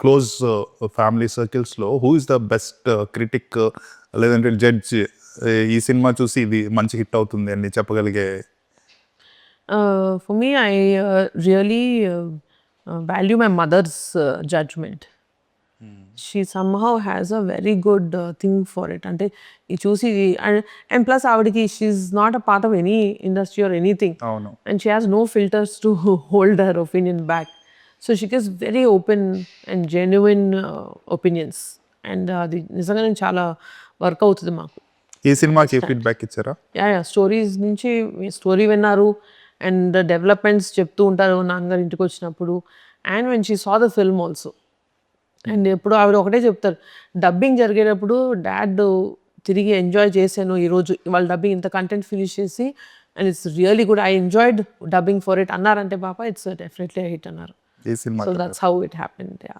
Close family సర్కిల్స్లో who is the best critic లేదంటే judge, ఈ సినిమా చూసి ఇది మంచి హిట్ అవుతుంది అని చెప్పగలిగే? For me, I really value my mother's judgment. She somehow has a very good thing for it. అంటే ఇది చూసి and plus ఆవిడకి she's not a part of any industry or anything. అవును. And she has no filters to hold her opinion back. So she gives very open and genuine opinions. And అది నిజంగానే చాలా work అవుతుంది మాకు. ఈ సినిమాకి feedback ఇచ్చారా? యా స్టోరీస్ నుంచి స్టోరీ విన్నారు అండ్ డెవలప్మెంట్స్ చెప్తూ ఉంటారు నాన్నగారు ఇంటికి వచ్చినప్పుడు. And when she saw the film also. And ఎప్పుడు ఆవిడ ఒకటే చెప్తారు, డబ్బింగ్ జరిగేటప్పుడు డాడ్ తిరిగి ఎంజాయ్ చేశాను ఈరోజు ఇవాళ డబ్బింగ్ ఇంత కంటెంట్ ఫినిష్ చేసి, and it's really good, I enjoyed dubbing for it అన్నారంటే పాప ఇట్స్ డెఫినెట్లీ హిట్ అన్నారు. ఈ cinema so that's how it happened. Yeah.